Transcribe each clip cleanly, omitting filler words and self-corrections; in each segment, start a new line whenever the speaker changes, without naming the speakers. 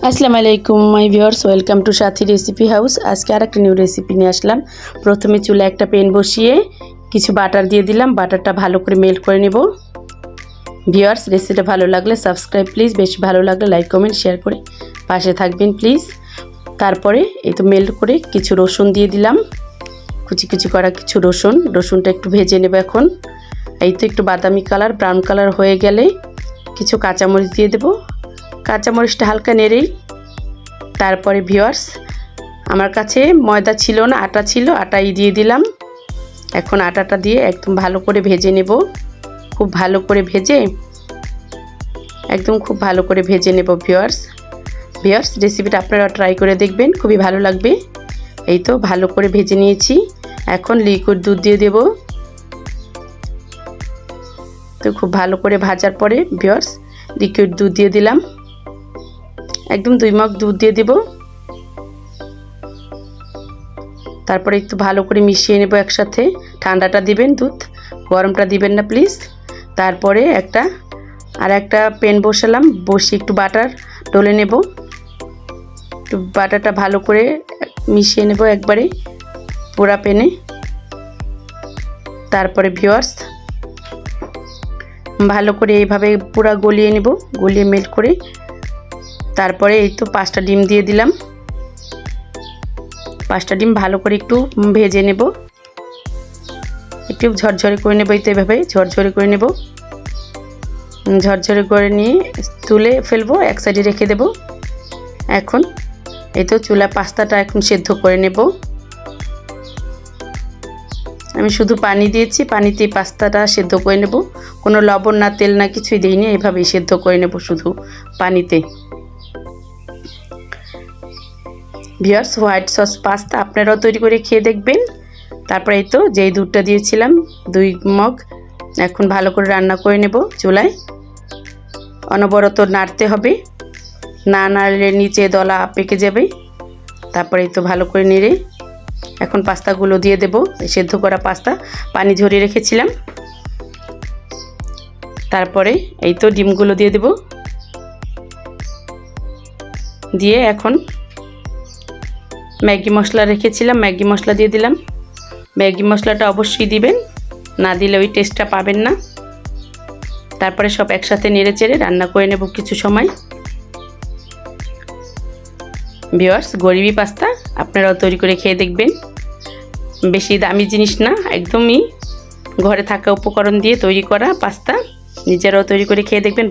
আসসালামু আলাইকুম মাই viewers, welcome to Sathi recipe house. আজকে আরেকটা নিউ রেসিপি নিয়ে আসলাম। প্রথমে চুলায় একটা প্যান বসিয়ে কিছু বাটার দিয়ে দিলাম। বাটারটা ভালো করে মেল্ট করে নেব। ভিউয়ার্স, রেসিপিটা ভালো লাগলে সাবস্ক্রাইব প্লিজ, বেশি ভালো লাগলে লাইক কমেন্ট শেয়ার করে পাশে থাকবেন প্লিজ। তারপরে এই তো মেল্ট করে কিছু রসুন দিয়ে দিলাম, কুচি কুচি করা কিছু রসুনটা একটু ভেজে নেব। এখন এই তো একটু বাদামি কালার ব্রাউন কালার হয়ে গেলে কিছু কাঁচামরিচ দিয়ে দেবো। কাঁচামরিচটা হালকা নেড়েই তারপরে ভিউয়ার্স, আমার কাছে ময়দা ছিল না, আটা ছিল, আটাই দিয়ে দিলাম। এখন আটাটা দিয়ে একদম ভালো করে ভেজে নেব। খুব ভালো করে ভেজে খুব ভালো করে ভেজে নেব ভিউয়ার্স। রেসিপিটা আপনারা ট্রাই করে দেখবেন, খুবই ভালো লাগবে। এই তো ভালো করে ভেজে নিয়েছি। এখন লিকুইড দুধ দিয়ে দেব। তো খুব ভালো করে ভাজার পরে ভিউয়ার্স লিকুইড দুধ দিয়ে দিলাম। একদম 2 মগ দুধ দিয়ে দেব। তারপরে একটু ভালো করে মিশিয়ে নেব একসাথে। ঠান্ডাটা দিবেন, দুধ গরমটা দিবেন না প্লিজ। তারপরে একটা প্যান বসালাম, বসিয়ে একটু বাটার ডলে নেব। একটু বাটারটা ভালো করে মিশিয়ে নেব একবারে পুরা প্যানে। তারপরে ভিউয়ার্স ভালো করে এইভাবে পুরা গলিয়ে নেব, গলিয়ে মেল্ট করে। তারপরে এই তো 5টা ডিম দিয়ে দিলাম। 5টা ডিম ভালো করে একটু ভেজে নেব, একটু ঝরঝরে করে নেব। এই তো এভাবে ঝরঝরে করে নেব। ঝরঝরে করে নিয়ে তুলে ফেলবো, এক সাইডে রেখে দেব। এখন এই তো চুলা পাস্তাটা এখন সেদ্ধ করে নেব। আমি শুধু পানি দিয়েছি, পানিতেই পাস্তাটা সেদ্ধ করে নেব। কোনো লবণ না তেল না কিছুই দিইনি, এভাবেই সেদ্ধ করে নেব শুধু পানিতে। ভিউয়ার্স, হোয়াইট সস পাস্তা আপনারাও তৈরি করে খেয়ে দেখবেন। তারপরে এই তো যেই দুধটা দিয়েছিলাম 2 মগ, এখন ভালো করে রান্না করে নেব চুলায়। অনবরত নাড়তে হবে, না নাড়লে নিচে দলা পেকে যাবে। তারপরে এই তো ভালো করে নেড়ে এখন পাস্তাগুলো দিয়ে দেব। সেদ্ধ করা পাস্তা পানি ঝরিয়ে রেখেছিলাম। তারপরে এই তো ডিমগুলো দিয়ে দেব। দিয়ে এখন ম্যাগি মশলা রেখেছিলাম, ম্যাগি মশলা দিয়ে দিলাম। ম্যাগি মশলাটা অবশ্যই দিবেন, না দিলে ওই টেস্টটা পাবেন না। তারপরে সব একসাথে নেড়ে চেড়ে রান্না করে নেব কিছু সময়। ভিউয়ার্স, গরিবি পাস্তা আপনারাও তৈরি করে খেয়ে দেখবেন। বেশি দামি জিনিস না, একদমই ঘরে থাকা উপকরণ দিয়ে তৈরি করা পাস্তা। নিজেরাও তৈরি করে খেয়ে দেখবেন,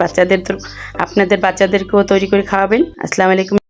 আপনাদের বাচ্চাদেরকেও তৈরি করে খাওয়াবেন। আসসালামু আলাইকুম।